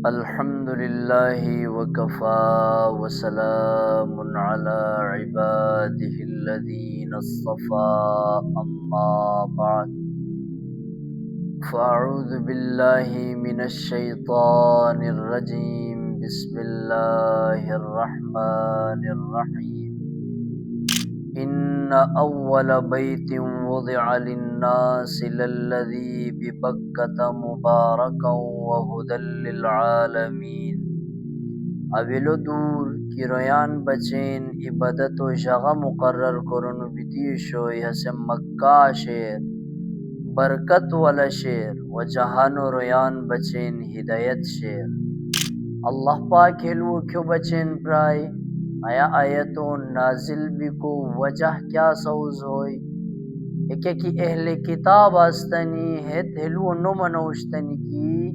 الحمد لله وكفى وسلام على عباده الذين اصطفى أما بعد فأعوذ بالله من الشيطان الرجيم بسم الله الرحمن الرحيم إن أول بيت وضع للناس للذي ببكة مباركا وهدى للعالمين اولو دور کی رویان بچین عبادت و جگہ مقرر کرن بدیشو یس مکہ شیر برکت والا شیر و جہان و رویان بچین ہدایت شیر اللہ پاک ہلو کیوں بچین پرائی آیا آیتوں نازل بھی کو وجہ کیا سوز ہوئی ایک کی اہل کتاب آستنی ہت ہلو نو منوشتنی کی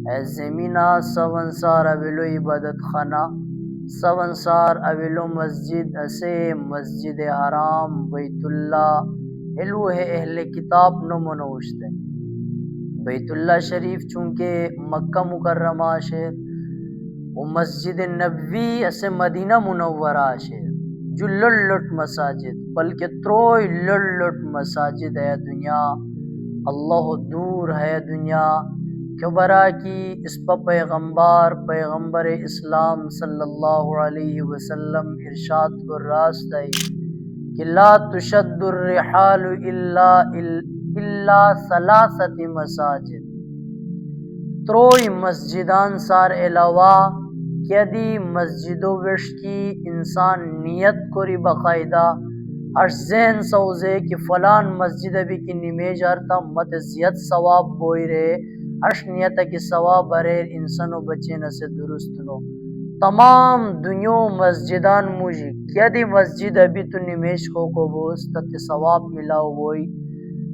اے زمینہ سونسار اویلو عبادت خانہ سونسار اویلو مسجد اسے مسجد حرام بیت اللہ ہلو ہے اہل کتاب نو منوشتنی بیت اللہ شریف چونکہ مکہ مکرمہ شہر و مسجد نبوی اسے مدینہ منورہ شہر جو لٹ مساجد بلکہ تروئی لٹ مساجد ہے دنیا اللہ دور ہے دنیا کیوں برا کی اس پر پیغمبر اسلام صلی اللہ علیہ وسلم ارشاد کو راست ہے کہ لا تشد الرحال الا ثلاثت مساجد تروئی مسجدان سار علاوہ کیا دی مسجدوں وش کی انسان نیت کوری باقاعدہ اش ذہن سوزے کہ فلان مسجد ابھی کی نمیج آرتا مت زیاد ثواب بوئی رہے اش نیت کی ثواب بریر انسانوں بچین سے درست نو تمام دنیا مسجدان موجی کیا دی مسجد ابھی تو نمیج کو بوس تت ثواب ملاو بوئی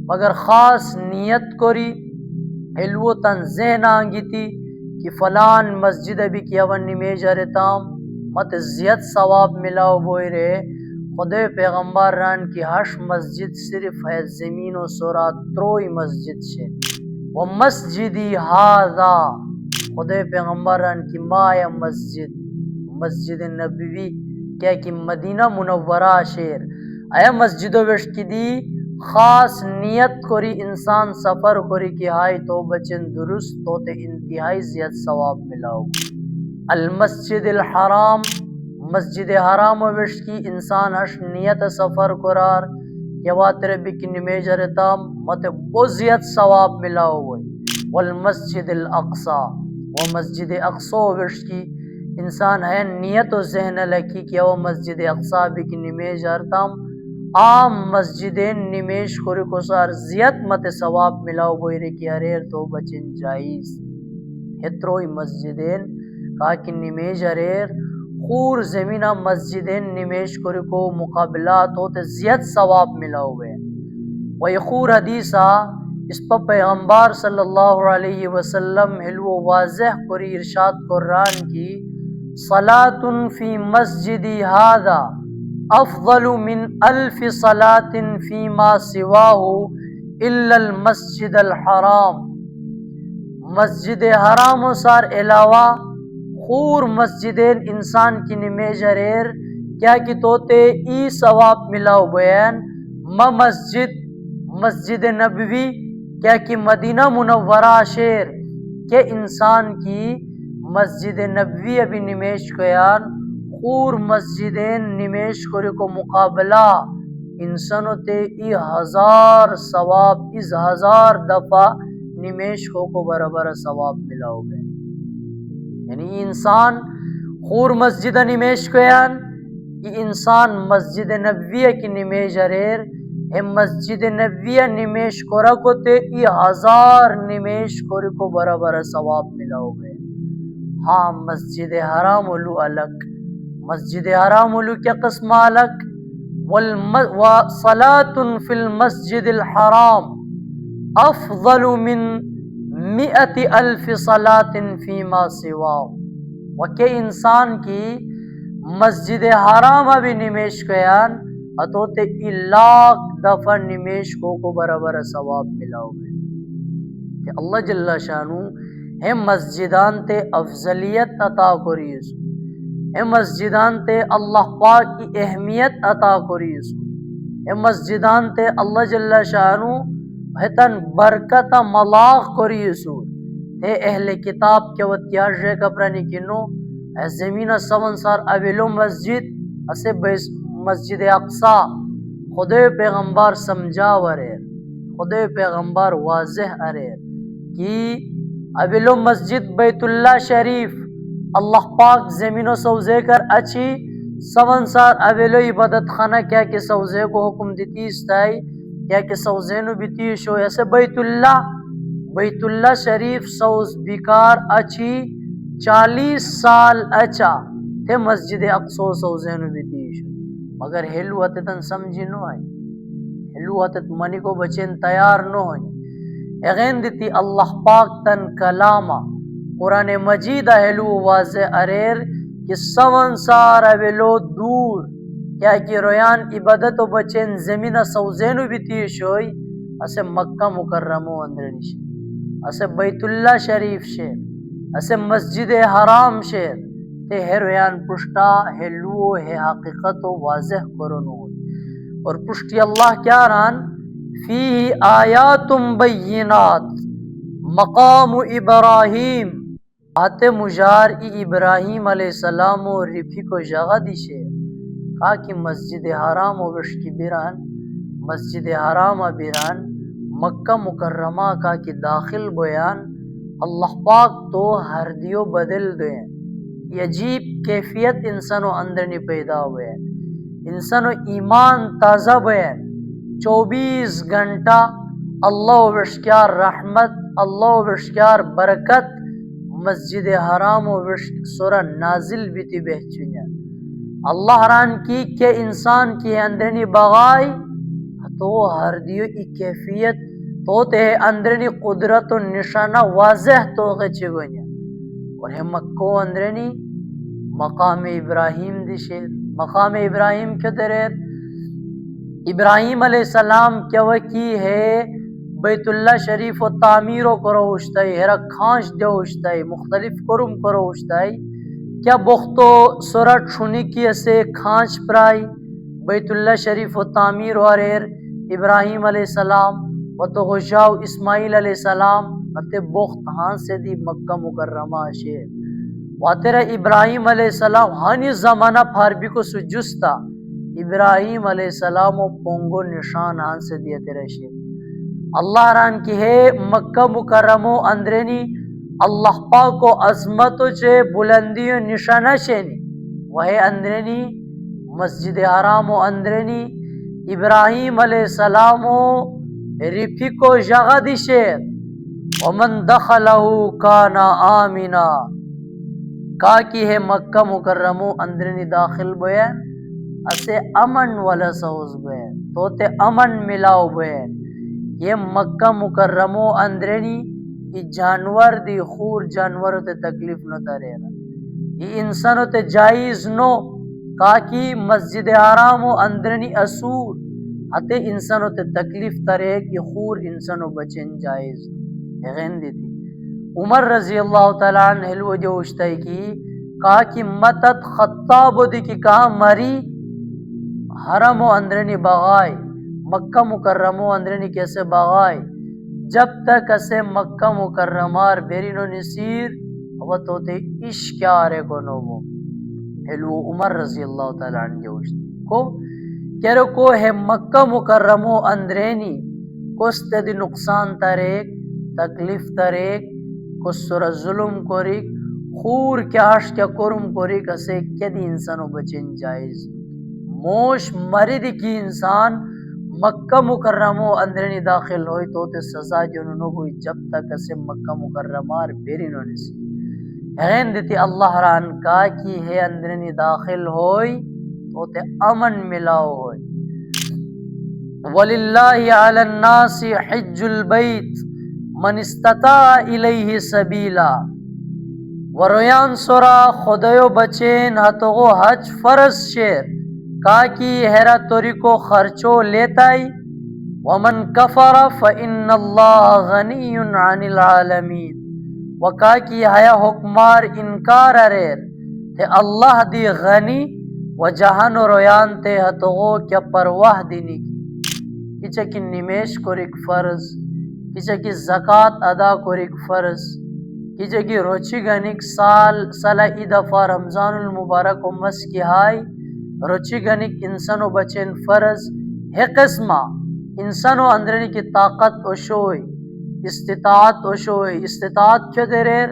مگر خاص نیت کوری علو تن ذہن آنگی تھی کہ فلان مسجد ابھی کیا ون نمیج رتام مت زیاد ثواب ملاو بوئی رہے خدے پیغمبر ران کی ہش مسجد صرف ہے زمین و سورا تروئی مسجد سے و مسجدی ہاذا خدے پیغمبر ران کی مایا مسجد نبوی کیا کہ مدینہ منورہ شیر اے مسجد و وش کی دی خاص نیت کری انسان سفر کری کہ ہائی تو بچن درست تو تے انتہائی زیاد ثواب ملاو المسجد الحرام مسجد حرام وش کی انسان ہش نیت سفر کرار کہ واتر بک نمیج رتام مت بہت زیاد ثواب ملاو ہوئی والمسجد الاقصی و مسجد اقصی وش کی انسان ہے نیت و ذہن لکی کہ وہ مسجد اقصی بک نمیج رتام عام مسجدین نمیش کوری کو سار زیاد مت ثواب ملاو بوئی رے کی اریر تو بچن جائز ہتروئی مسجدین کہا کہ نمیش اریر خور زمینہ مسجدین نمیش کوری کو مقابلات ہوتے زیاد ثواب ملاو ہوئے و یہ خور حدیثہ اس پر پیغمبر صلی اللہ علیہ وسلم ہلو واضح کوری ارشاد قرآن کی صلاة فی مسجدی هذا افضل من 1000 صلاة فيما سواه الا المسجد الحرام مسجد حرام و سار علاوہ خور مسجدین انسان کی نمیج ریر کیا کی توتے ای ثواب ملاو بیان مسجد نبوی کیا کی مدینہ منورہ شیر کہ انسان کی مسجد نبوی ابھی نمیج کویان خور مسجدین نمیش کوری کو مقابلہ انسانوں تے ای 1000 ثواب اس 1000 دفعہ نمیش کو برابر ثواب ملاو گئے یعنی انسان خور مسجد نمیش کویان ای انسان مسجد نبویہ کی نمیش ریر ہم مسجد نبویہ نمیش کورا کو تے ای 1000 نمیش کوری کو برابر ثواب ملاو گئے ہاں مسجد حرام ولو الگ مسجد حرام ولو کیا قسم الگ وصلاة فی المسجد الحرام افضل من 100,000 صلاة فیما سواہ وکہ انسان کی مسجد حرام ابھی نمیش کیان اتوتے 1,00,000 دفعہ نمیش کو برابر ثواب ملاو گئے کہ اللہ جل شانو ہے مسجدان تے افضلیت عطا کریسو، ہے مسجدان تے اللہ پاک کی اہمیت عطا کریسو، ہے مسجدان تے اللہ جل شانو ہتن برکت ملاغ کریسو، ہے اہل کتاب کے وتیاجے کپرانی کنو ہے زمین سون سار اویلو مسجد اسے مسجد اقصی خدے پیغمبر سمجھا ورے، خدے پیغمبر واضح ارے کہ اویلو مسجد بیت اللہ شریف اللہ پاک زمین و سوزے کر اچھی سون سار اویلو عبادت خانہ کیا کہ سوزے کو حکم دیتی استائی کیا کہ سوزے نو بیتی شو ایسے بیت اللہ شریف سوز بیکار اچھی 40 سال اچھا تے مسجد اقصی سوزے نو بیتی شو، مگر ہلو اتتن سمجھی نو آئی، ہلو اتت منی کو بچین تیار نو ہوئی اغین دیتی اللہ پاک تن کلاما قرآن مجید ہلو واضح اریر کہ سون سار اویلو دور کیا کہ رویان عبادت و بچین زمین سوزینو بیتی شوئی اسے مکہ مکرمو اندرنی شیر، اسے بیت اللہ شریف شیر، اسے مسجد حرام شیر تے ہے رویان پشتا ہلو ہے حقیقت و واضح کرنو ہوئی اور پشتی اللہ کیا ران فیہ آیات بینات مقام ابراہیم آتے مجار ابراہیم علیہ السلام و رفی کو جگہ دی شیر کہا کہ مسجد حرام و وشکی بیران مسجد حرام بیران مکہ مکرمہ کا کہ داخل بیان اللہ پاک تو ہر دیو بدل دیں، یہ عجیب کیفیت انسانو اندر نہیں پیدا ہوئے، انسانو ایمان تازہ بیان 24 گھنٹہ اللہ وشکار رحمت اللہ وشکار برکت مسجد حرام و وشک سورہ نازل بیتی بہچونیا اللہ ران کی کہ انسان کی اندرنی بغائی تو ہر دیو ای کیفیت تو تے اندرنی قدرت و نشانہ واضح تو غچے گونیا اور ہے مکہ اندرنی مقام ابراہیم دی شیر، مقام ابراہیم کے دریر ابراہیم علیہ السلام کیا وکی ہے بیت اللہ شریف و تعمیرو کرو اشتائی ہیرا کھانچ دیو اشتائی مختلف کرم کرو اشتائی کیا بختو سورت چھونی کی اسے کھانچ پرائی بیت اللہ شریف و تعمیر واریر ابراہیم علیہ السلام و تو غجاو اسماعیل علیہ السلام اتے بخت ہاں سے دی مکہ مکرمہ شیر واترہ ابراہیم علیہ السلام ہانی زمانہ پھاربی کو سجستا ابراہیم علیہ السلام و پونگو نشان ہاں سے دیا تیرے شیر اللہ ران کی ہے مکہ مکرمہ اندرینی اللہ پاک و عظمت و چے بلندی و نشانہ شینی وہ اندرینی مسجد حرام و اندرینی ابراہیم علیہ السلام و رفی کو جگہ دی شیر ومن دخلہ کانا آمنا کا کی ہے مکہ مکرمہ اندرینی داخل بیان اسے امن والا سوز بیان تو تے امن ملاو بیان یہ مکہ مکرمہ اندرینی یہ جانور دی خور جانوروں تے تکلیف نہ تارے رہا یہ انسانوں تے جائز نو کاکی مسجد حرام و اندرنی اصول ہتے انسانوں تے تکلیف تارے کہ خور انسانوں بچن جائز غین دیتی عمر رضی اللہ تعالیٰ عنہ ہلو جو اشتائی کی کہا کہ متت خطاب دی کی کہا مری حرم و اندرنی بغائی مکہ مکرمہ اندرنی کیسے بغائی جب تک اسے مکہ مکرمار بیرینو نصیر وہ تو تے اشکارے کو نوو ہلو عمر رضی اللہ تعالیٰ عنہ جوشت کو کہہ رہو کو ہے مکہ مکرمہ اندرینی کست دی نقصان تاریک تکلیف تاریک کسر ظلم کوریک خور کیاش کیا کرم کوریک اسے کیا دی انسانو بچن جائز موش مرد کی انسان مکہ مکرمہ اندرینی داخل ہوئی تو تے سزا جنونو ہوئی جب تک اسے مکہ مکرمار بیرینو نسی غین دیتی اللہ ران کا کی ہے اندرینی داخل ہوئی تو تے امن ملاو ہوئی وَلِلَّهِ عَلَى النَّاسِ حِجُّ الْبَيْتِ مَنِ اسْتَطَاعَ إِلَيْهِ سَبِيلًا ورویان سورا خدایو بچین ہتگو حج فرض شیر کاکی ہیرا توری کو خرچو لیتائی ومن کفر فإن اللہ غنی عن العالمین وکا کی ہیا حکمار انکار اریر تے اللہ دی غنی و جہان و رویان تے ہتغو کیا پرواہ دینی کی کچا کی نمیش کوریک فرض کچا کی زکاة ادا کوریک فرض کچا کی روچی گنک سال ای دفعہ رمضان المبارک و مس کی ہائی روچی گنک انسانو بچین فرض ہے قسمہ انسانو اندرنی کی طاقت اوشوئی استطاعت اوشوئی استطاعت کیا دریر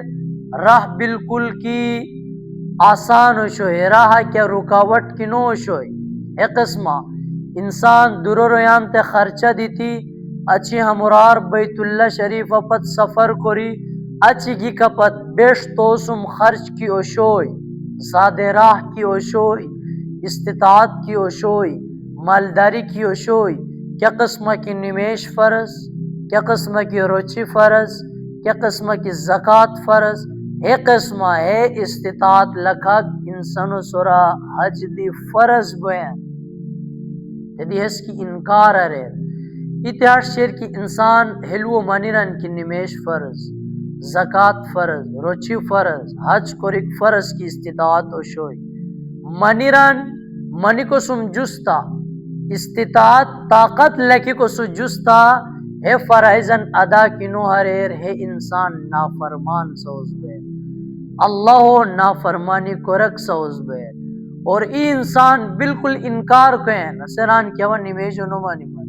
راہ بالکل کی آسان اوشوئی راہ کیا رکاوٹ کی نو اوشوئی ہے قسمہ انسان درو رویان تے خرچہ دیتی اچھی ہمرار بیت اللہ شریف پت سفر کری اچھی کی کپت بیش توسم خرچ کی اوشوئی زیادہ راہ کی اوشوئی استطاعت کی اوشوئی مالداری کی اوشوئی کیا قسمہ کی نمیش فرض کیا قسمہ کی روچی فرض کیا قسمہ کی زکاة فرض ہے قسمہ ہے استطاعت لکھک انسانو سورا حج دی فرض بوین تدی اس کی انکار ارے اتحاش شیر کی انسان حلو منیرن کی نمیش فرض زکاة فرض روچی فرض حج کوریک فرض کی استطاعت اوشوئی منیرن منی کو سم جستا استطاعت طاقت لکی کو سو جستا ہے فرائضن ادا کنو ہریر ہے انسان نافرمان سوز بے اللہ نافرمانی کو رکھ سوز بے اور ای انسان بالکل انکار کہیں نصران کیا وہ نمیشو نو مانی من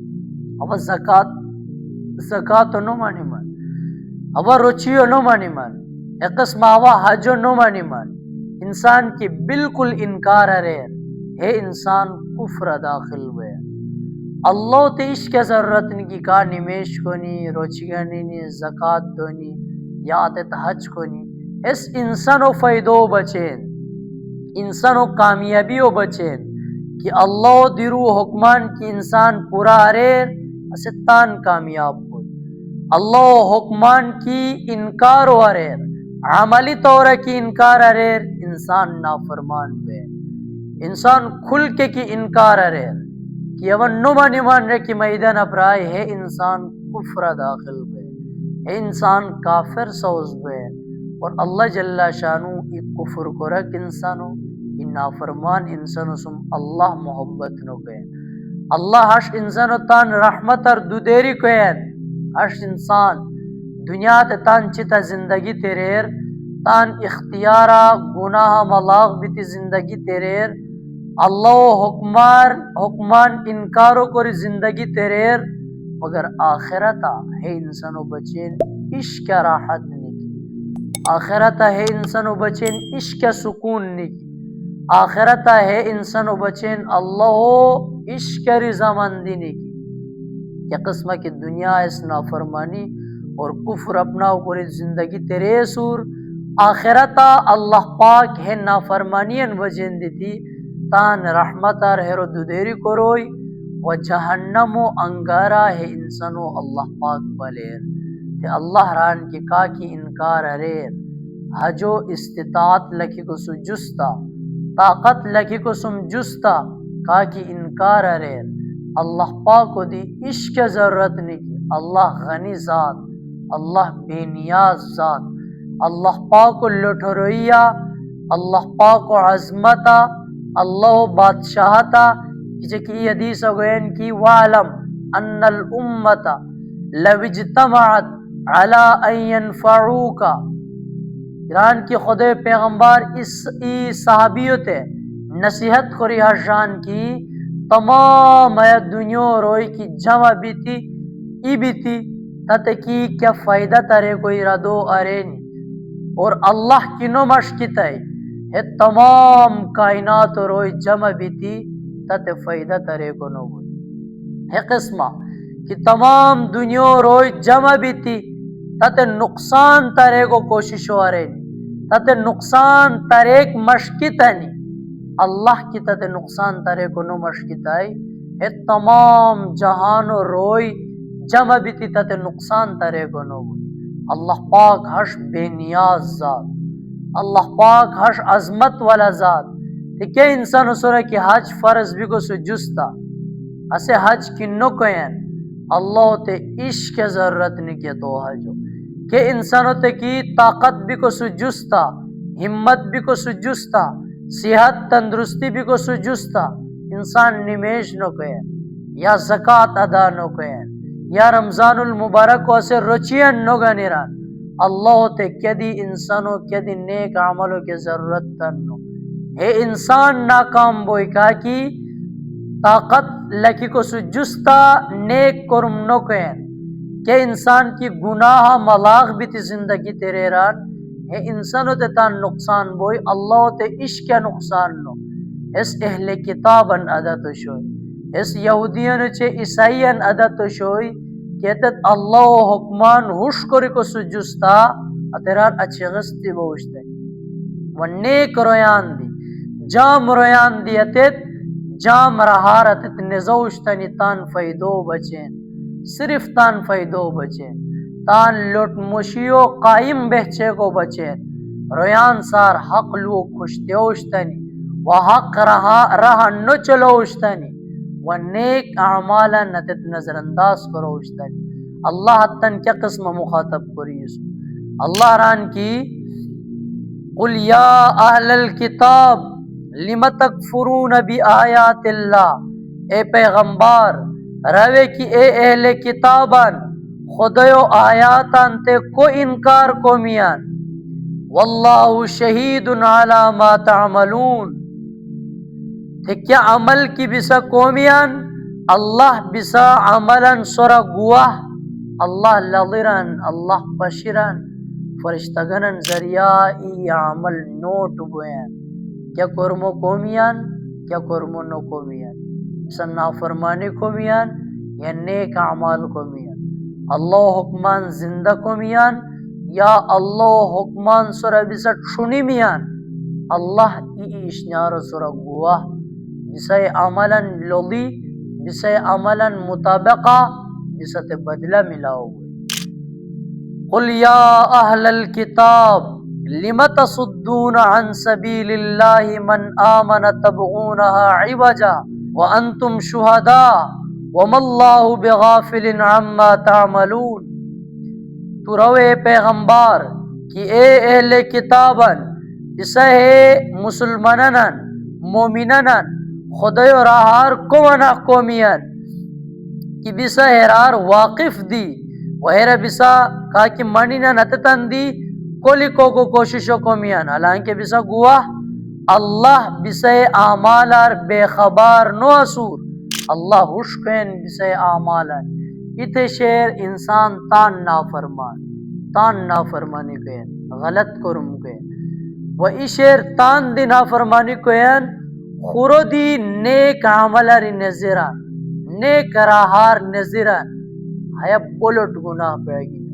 اب زکاة نو مانی من اب روچیو نو مانی من ایک قسم آوا حجو نو مانی من انسان کی بالکل انکار ہریر ہے انسان کفر داخل ہوئے اللہ تے عشق ضرورت نکی کا نمیش کونی روچی گنی زکاة دونی یا آتت حج کونی اس انسانو فائدو بچین انسانو کامیابیو بچین کہ اللہ دیرو حکمان کی انسان پورا اریر استان کامیاب ہوئی اللہ حکمان کی انکار اریر عملی طور کی انکار اریر انسان نافرمان بے انسان کھل کے کی انکار اریر کہ اون نو مانی مان رہے کہ میدان اپرائی ہے انسان کفر داخل بے ہے انسان کافر سوز بے اور اللہ جل شانو ایک کفر کو رکھ انسانو ان نافرمان انسانو سم اللہ محبت نو بے اللہ ہش انسانو تان رحمت اور دو دیری کوئین ہش انسان دنیا تے تان چیتا زندگی تیریر تان اختیارا گناہ ملاغ بیتی زندگی تیریر اللہ حکمان انکارو کوری زندگی تیریر مگر آخرتا ہے انسانو بچین عشق راحت نکی آخرتا ہے انسانو بچین عشق سکون نکی آخرتا ہے انسانو بچین اللہ عشق رضامندی نکی کیا قسمہ کی دنیا اس نافرمانی اور کفر اپناو کوری زندگی تیرے سور آخرتا اللہ پاک ہے نافرمانین وجین دیتی تان رحمتا رہرو دودیری کروئی و جہنم و انگارا ہے انسانو اللہ پاک بلیر تے اللہ ران کی کا کی انکار اریر حجو استطاعت لکی کو سو جستا طاقت لکی کو سم جستا کا کی انکار اریر اللہ پاک کو دی عشق ضرورت نہیں کی اللہ غنی ذات اللہ بے نیاز ذات اللہ پاک کو لٹھرویا اللہ پاک کو عظمتا اللہ بادشاہتا کہ کی حدیث گوین کی وعلم ان الامت لو اجتمعت علی ان ينفعوک ایران کی خود پیغمبر اس صحابیوں تے نصیحت کری حشان کی تمام دنیا روئی کی جمع بیتی ای بیتی تاتے کی کیا فائدہ تارے کوئی ردو ارینی اور اللہ کی نو مشکتا ہے تمام کائنات روئی جمع بیتی تاتے فائدہ تارے کو نو ہوئی ہے قسمہ کہ تمام دنیا روئی جمع بیتی تاتے نقصان تارے کو کوشش ہو رہے نہیں تاتے نقصان تارے ایک مشکتا نہیں اللہ کی تاتے نقصان تارے کو نو مشکتا ہے تمام جہان روئی جمع بیتی تاتے نقصان تارے کو نو ہوئی اللہ پاک ہش بے نیاز ذات اللہ پاک ہش عظمت والا ذات کہ کیا انسان سورہ کی حج فرض بھی کو سو جستا اسے حج کی نو کہیں اللہ تے عشق ضرورت نہیں کیا تو حجو کہ انسانوں تے کی طاقت بھی کو سجستا، ہمت بھی کو سجستا، صحت تندرستی بھی کو سجستا، انسان نمیش نو کہیں یا زکاة ادا نو کہیں یا رمضان المبارک کو اسے رچین نو گنیران، اللہ تے کیا دی انسانوں کیا دی نیک عملوں کے ضرورت تنو ہے انسان ناکام بوئی کہا کی طاقت لکی کو سجستا نیک کرم نو کہیں کہ انسان کی گناہ ملاغ بھی تی زندگی تیرے ران ہے انسانوں تے تان نقصان بوئی اللہ تے عشق نقصان نو اس اہل کتابن عدد شوئی اس یہودیان چے عیسائیان عدد شوئی کہتے اللہ حکمان ہوش کری کو سجستا اتران اچھی غستی بوشتے و نیک رویان دی جام رویان دی اتت جام رہار اتت نزوشتنی تان فیدو بچین صرف تان فیدو بچین تان لٹ مشیو قائم بہچے کو بچین رویان سار حق لو کشتیوشتنی و حق رہا نو چلوشتنی و نیک اعمالا نتت نظر انداز کروشتنی اللہ تن کیا قسم مخاطب کریسو اللہ ران کی قل یا اہل الکتاب لم تکفرون بی آیات اللہ اے پیغمبر روے کی اے اہل کتابان خدایو آیاتان تے کو انکار کو میان واللہ شہید علی ما تعملون تے کیا عمل کی بسا قومیان اللہ بسا عملا سورا گواہ اللہ لغران اللہ بشران فرشتگنن ذریعہ ای عمل نوٹ بوین کیا کرمو قومیان کیا کرمو نو قومیان بسا نافرمانی قومیان یا نیک اعمال قومیان اللہ حکمان زندہ قومیان یا اللہ حکمان سورا بسا چھنی میان اللہ ای اشنار سورا گواہ بسا عملا لولی بسا عملا مطابقہ بسا تے بدلہ ملاؤ ہوئے قل یا اہل الکتاب لم تصدون عن سبیل اللہ من آمن تبغونها عوجا وانتم شہداء وما اللہ بغافل عما تعملون تو روے پیغمبر کہ اے اہل کتابن بسا مسلمانن مومنن خدای راہار کومنا قومیان کی بسا ہرار واقف دی وہیرہ بسا کہا کہ منینا نتتن دی کولی کو کوششو قومیان حالانکہ بسا گواہ اللہ بسا اعمالار بے خبر نو اسور اللہ حشکین بسا اعمالار اتے شیر انسان تان نافرمانی کوئین غلط کرم کوئین و ای شیر تان دی نافرمانی کوئین خورودی نیک عملاری نظران نیک راہار نظران ہے بولٹ گناہ پیگی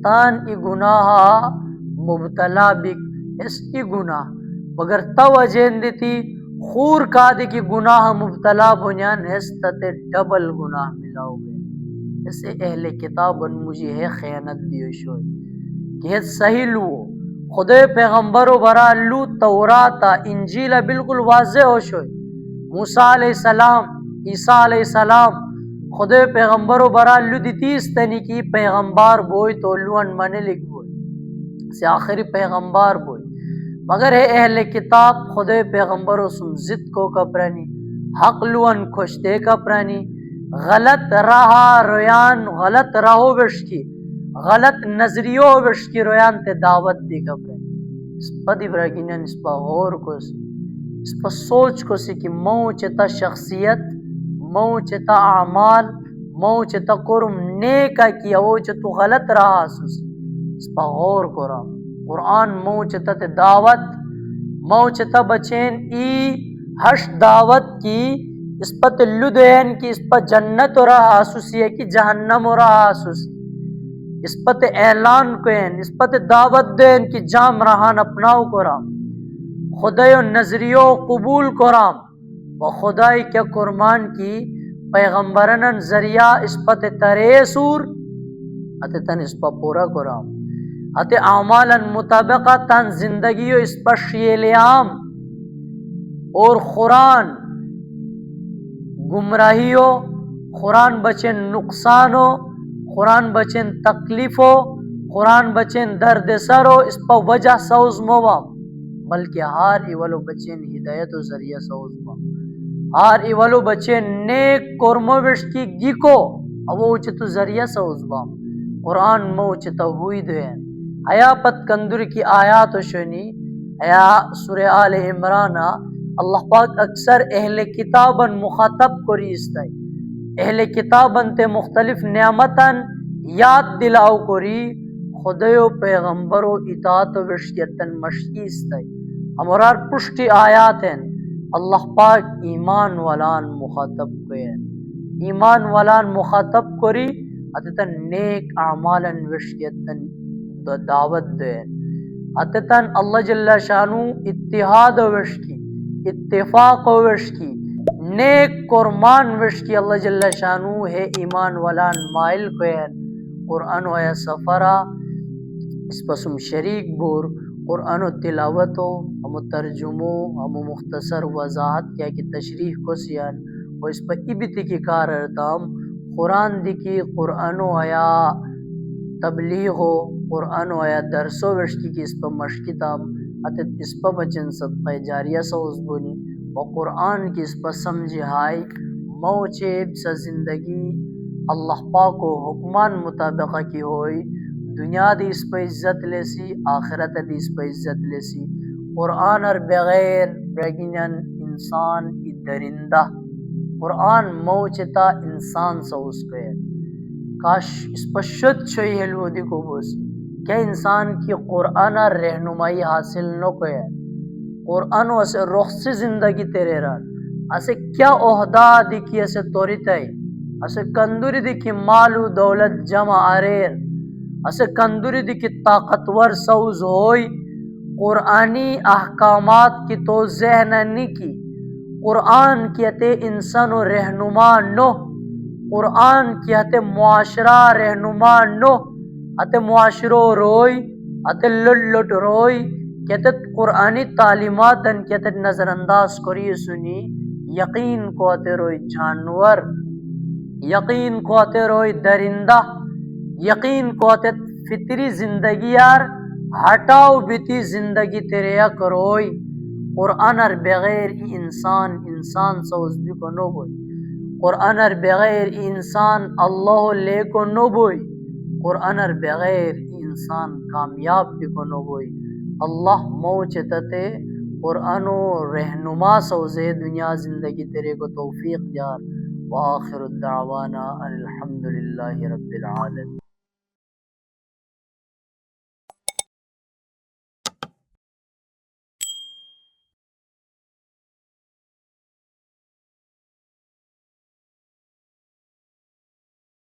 تان ای گناہ مبتلا بک اس ای گناہ مگر توجین دیتی خور کا دی کی گناہ مبتلا بنیان ہستتے ڈبل گناہ ملاو گئے اسے اہل کتابن مجھے ہے خیانت دیو شوئی کہ صحیح لو خدے پیغمبرو برا لو توراتا انجیل بالکل واضح ہو شوئی موسیٰ علیہ السلام عیسیٰ علیہ السلام خدے پیغمبرو برا لو دیتیس تنی کی پیغمبر بوئی تو لون منی لکھ بوئی سے آخری پیغمبر بوئی مگر ہے اہل کتاب خدے پیغمبرو سم ضد کو کپرانی حق لون کھشتے کپرانی غلط راہ رویان غلط راہو بشکی غلط نظریو بشکی رویان تے دعوت دی کپرانی اس پا دی براگینن اس پا غور کو سی اس پا سوچ کو سی کہ مو چتا شخصیت مو چتا اعمال مو چتا قرم نیکا کیا وہ چتو غلط رہا سوس اس پا غور کو رہا قرآن مو چتا تے دعوت مو چتا بچین ای ہش دعوت کی اس پا تلو دین کی اس پا جنت رہا سوسی ہے کی جہنم رہا سوسی اس پا تے اعلان کوئین اس پا تے دعوت دین کی جام رہان اپناو کو رہا خدای و نظریو قبول کو رہا و خدای کیا قرمان کی پیغمبرن ذریعہ اس پا تے ترے سور اتے تن اس پا پورا کو رہا اتے اعمالا مطابقہ تن زندگیو اس پا شیلیام اور قرآن گمراہیو قرآن بچن نقصانو قرآن بچن تکلیفو قرآن بچین درد سرو اس پا وجہ سوز موام بلکہ ہار ایولو بچین ہدایت و ذریعہ سوز موام ہار ایولو بچین نیک کرمو وشکی گیکو او چتو ذریعہ سوز موام قرآن مو چتا ہوئی دوین آیا پت کندر کی آیات شنی آیا سورہ آل عمران اللہ پاک اکثر اہل کتابن مخاطب کری استائی اہل کتابن تے مختلف نعمتن یاد دلاؤ کری خدایو پیغمبرو اطاعت و وشکیتن مشکی استائی ہمارار پشتی آیات ہیں اللہ پاک ایمان والان مخاطب کوئین ایمان والان مخاطب کری اتتن نیک اعمالن وشکیتن دعوت دین اتتن اللہ جل شانو اتحاد و وشکی اتفاق و وشکی نیک قرمان وشکی اللہ جل شانو ہے ایمان والان مائل کوئین قرآن و یا سفرہ اس پسم شریک بور قرآن و تلاوتو ہم ترجمو ہم مختصر وضاحت کیا کہ تشریح کو سیان و اس پر ابتی کی کار ارتام قرآن دی کی قرآن و یا تبلیغ و قرآن و یا درس و وشکی کی اس پر مشکی تام اتت اس پر بچن صدقہ جاریہ سوز بونی و قرآن کی اس پر سمجھی ہائی موچیب سا زندگی اللہ پاک و حکمان مطابقہ کی ہوئی دنیا دی اس پہ عزت لیسی آخرت دی اس پہ عزت لیسی قرآن اور بغیر برگینن انسان کی درندہ قرآن موچتا انسان سا اس کو ہے کاش اس پر شد چھوئی حلودی کو بوسی کیا انسان کی قرآن اور رہنمائی حاصل نہ کو ہے قرآن اسے رخ سے زندگی تیرے ران اسے کیا عہدہ دیکھی اسے توری تائی اسے کندوری دیکھی مال و دولت جمع آریر اسے کندوری دیکھی طاقتور سوز ہوئی قرآنی احکامات کی توضیح نہ کی قرآن کی اتے انسان و رہنما نو قرآن کی اتے معاشرہ رہنما نو اتے معاشرو روئی اتے لٹ روئی کہتے قرآنی تعلیمات ان کہتے نظر انداز کری سنی یقین کو اتے روئی جانور یقین کو اتے روئی درندہ یقین کو اتے فطری زندگی یار ہٹاؤ بیتی زندگی تیرے یک روئی قرآن ار بغیر ای انسان سوز بھی کو نو بوئی قرآن ار بغیر ای انسان اللہ لے کو نو بوئی قرآن ار بغیر ای انسان کامیاب بھی کو نو بوئی اللہ موچتے قرآن و رہنما سوزے دنیا زندگی تیرے کو توفیق دیار وآخر الدعوانا الحمدللہ رب العالمین.